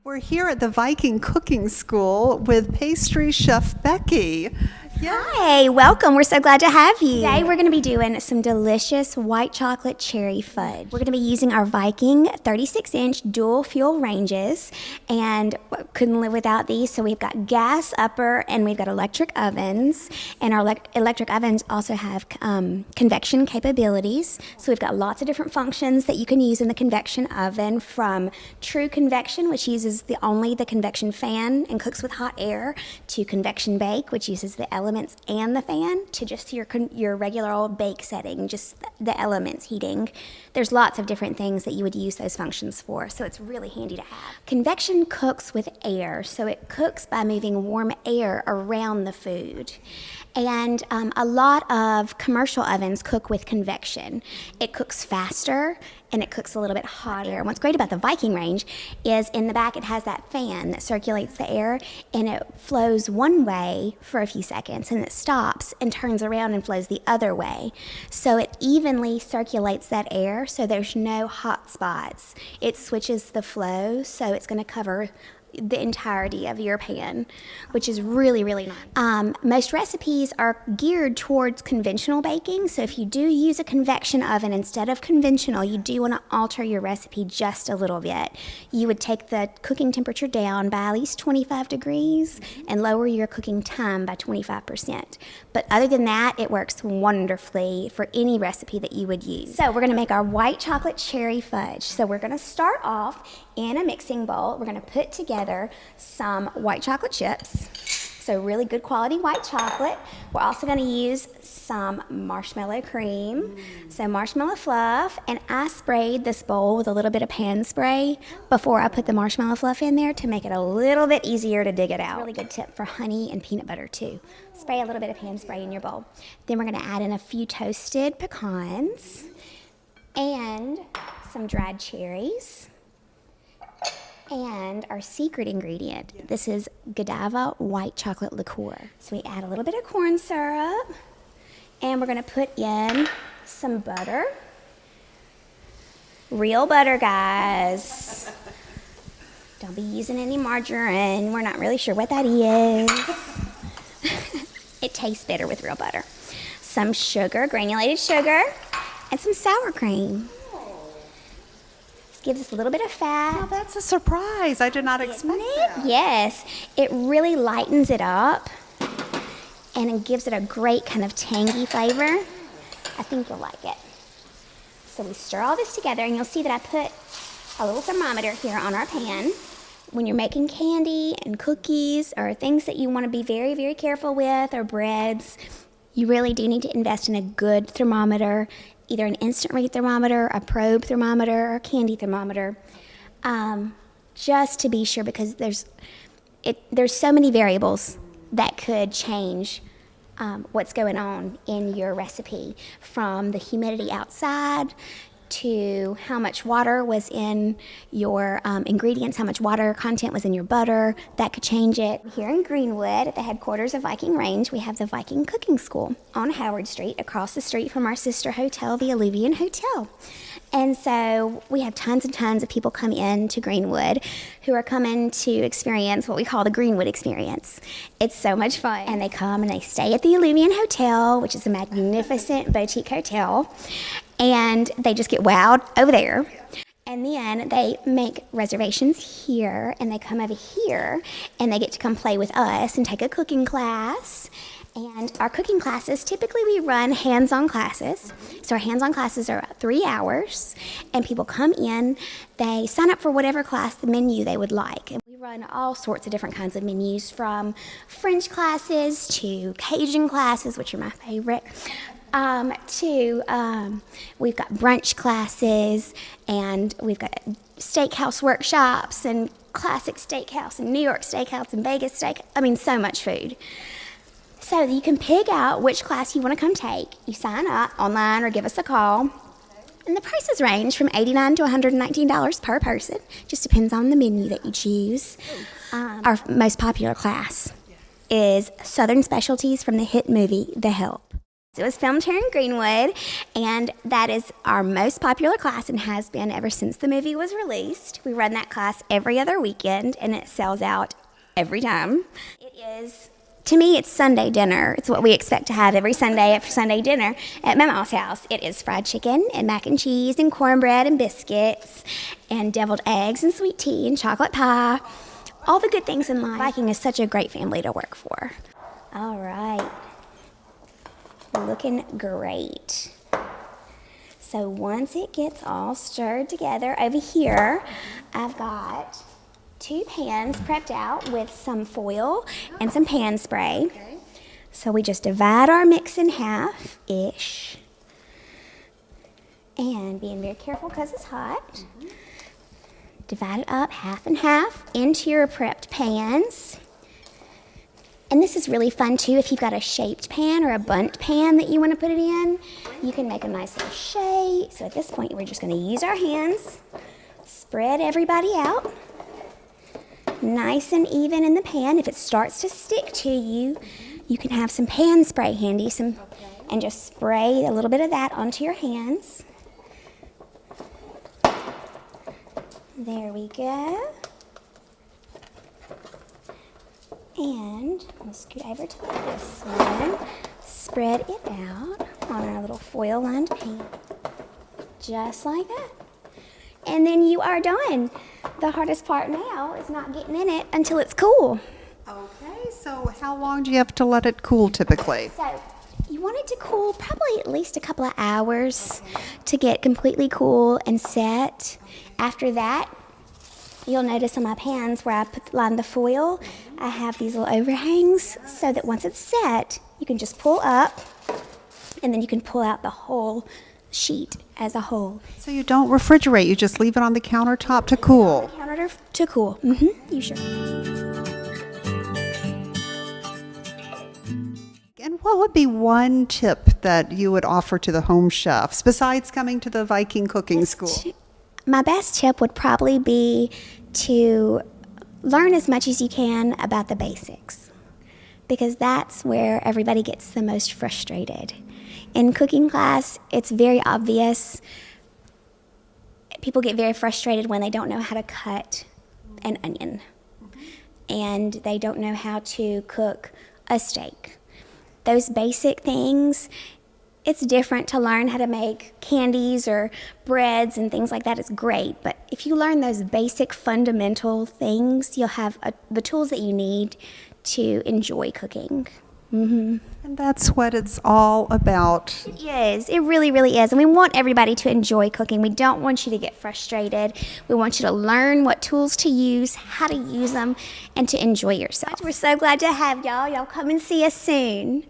We're here at the Viking Cooking School with pastry chef Becky. Hi, welcome. We're so glad to have you. Today we're going to be doing some delicious white chocolate cherry fudge. We're going to be using our Viking 36-inch dual fuel ranges, and couldn't live without these. So we've got gas upper and we've got electric ovens, and our electric ovens also have convection capabilities. So we've got lots of different functions that you can use in the convection oven, from true convection, which uses only the convection fan and cooks with hot air, to convection bake, which uses the elements and the fan, to just your regular old bake setting, just the elements heating. There's lots of different things that you would use those functions for, so it's really handy to have. Convection cooks with air, so it cooks by moving warm air around the food. And a lot of commercial ovens cook with convection. It cooks faster and it cooks a little bit hotter. And what's great about the Viking range is in the back it has that fan that circulates the air, and it flows one way for a few seconds and it stops and turns around and flows the other way. So it evenly circulates that air, so there's no hot spots. It switches the flow, so it's going to cover the entirety of your pan, which is really, really nice. Most recipes are geared towards conventional baking, so if you do use a convection oven instead of conventional, you do want to alter your recipe just a little bit. You would take the cooking temperature down by at least 25 degrees and lower your cooking time by 25%. But other than that, it works wonderfully for any recipe that you would use. So we're going to make our white chocolate cherry fudge. So we're going to start off in a mixing bowl. We're going to put together some white chocolate chips, so really good quality white chocolate. We're also going to use some marshmallow cream, so marshmallow fluff, and I sprayed this bowl with a little bit of pan spray before I put the marshmallow fluff in there to make it a little bit easier to dig it out. Really good tip for honey and peanut butter too. Spray a little bit of pan spray in your bowl. Then we're going to add in a few toasted pecans and some dried cherries. And our secret ingredient, this is Godiva white chocolate liqueur. So we add a little bit of corn syrup, and we're going to put in some butter. Real butter, guys. Don't be using any margarine. We're not really sure what that is. It tastes better with real butter. Some sugar, granulated sugar, and some sour cream. Gives us a little bit of fat. Well, that's a surprise. I did not expect that. Yes, it really lightens it up, and it gives it a great kind of tangy flavor. I think you'll like it. So we stir all this together, and you'll see that I put a little thermometer here on our pan. When you're making candy and cookies or things that you want to be very, very careful with, or breads, you really do need to invest in a good thermometer, either an instant read thermometer, a probe thermometer, or a candy thermometer, just to be sure, because there's so many variables that could change what's going on in your recipe, from the humidity outside to how much water was in your ingredients, how much water content was in your butter. That could change it. Here in Greenwood, at the headquarters of Viking Range, we have the Viking Cooking School on Howard Street, across the street from our sister hotel, the Alluvian Hotel. And so we have tons and tons of people come in to Greenwood who are coming to experience what we call the Greenwood experience. It's so much fun. And they come and they stay at the Alluvian Hotel, which is a magnificent boutique hotel, and they just get wowed over there. And then they make reservations here, and they come over here, and they get to come play with us and take a cooking class. And our cooking classes, typically we run hands-on classes. So our hands-on classes are 3 hours, and people come in, they sign up for whatever class, the menu they would like. And we run all sorts of different kinds of menus, from French classes to Cajun classes, which are my favorite, we've got brunch classes, and we've got steakhouse workshops, and classic steakhouse, and New York steakhouse, and Vegas steak. I mean, so much food. So you can pick out which class you want to come take. You sign up online or give us a call. And the prices range from $89 to $119 per person. Just depends on the menu that you choose. Our most popular class is Southern Specialties from the hit movie The Help. It was filmed here in Greenwood, and that is our most popular class and has been ever since the movie was released. We run that class every other weekend, and it sells out every time. It is, to me, it's Sunday dinner. It's what we expect to have every Sunday after Sunday dinner at my mom's house. It is fried chicken and mac and cheese and cornbread and biscuits and deviled eggs and sweet tea and chocolate pie. All the good things in life. Viking is such a great family to work for. All right. Looking great. So once it gets all stirred together over here, I've got 2 pans prepped out with some foil and some pan spray. Okay. So we just divide our mix in half-ish. And being very careful because it's hot. Divide it up half and half into your prepped pans. And this is really fun too. If you've got a shaped pan or a bundt pan that you want to put it in, you can make a nice little shape. So at this point, we're just going to use our hands, spread everybody out, nice and even in the pan. If it starts to stick to you, you can have some pan spray handy, and just spray a little bit of that onto your hands. There we go. And we'll scoot over to this one, spread it out on our little foil-lined pan, just like that. And then you are done. The hardest part now is not getting in it until it's cool. Okay, so how long do you have to let it cool typically? So you want it to cool probably at least a couple of hours to get completely cool and set. After that, you'll notice on my pans where I lined the foil, I have these little overhangs so that once it's set, you can just pull up and then you can pull out the whole sheet as a whole. So you don't refrigerate, you just leave it on the countertop to cool. Counter to cool. You sure. And what would be one tip that you would offer to the home chefs besides coming to the Viking Cooking School? My best tip would probably be to learn as much as you can about the basics, because that's where everybody gets the most frustrated. In cooking class, it's very obvious. People get very frustrated when they don't know how to cut an onion, and they don't know how to cook a steak. Those basic things, it's different to learn how to make candies or breads and things like that. It's great, but if you learn those basic fundamental things, you'll have the tools that you need to enjoy cooking. And that's what it's all about. It is. It really, really is. And we want everybody to enjoy cooking. We don't want you to get frustrated. We want you to learn what tools to use, how to use them, and to enjoy yourself. We're so glad to have y'all. Y'all come and see us soon.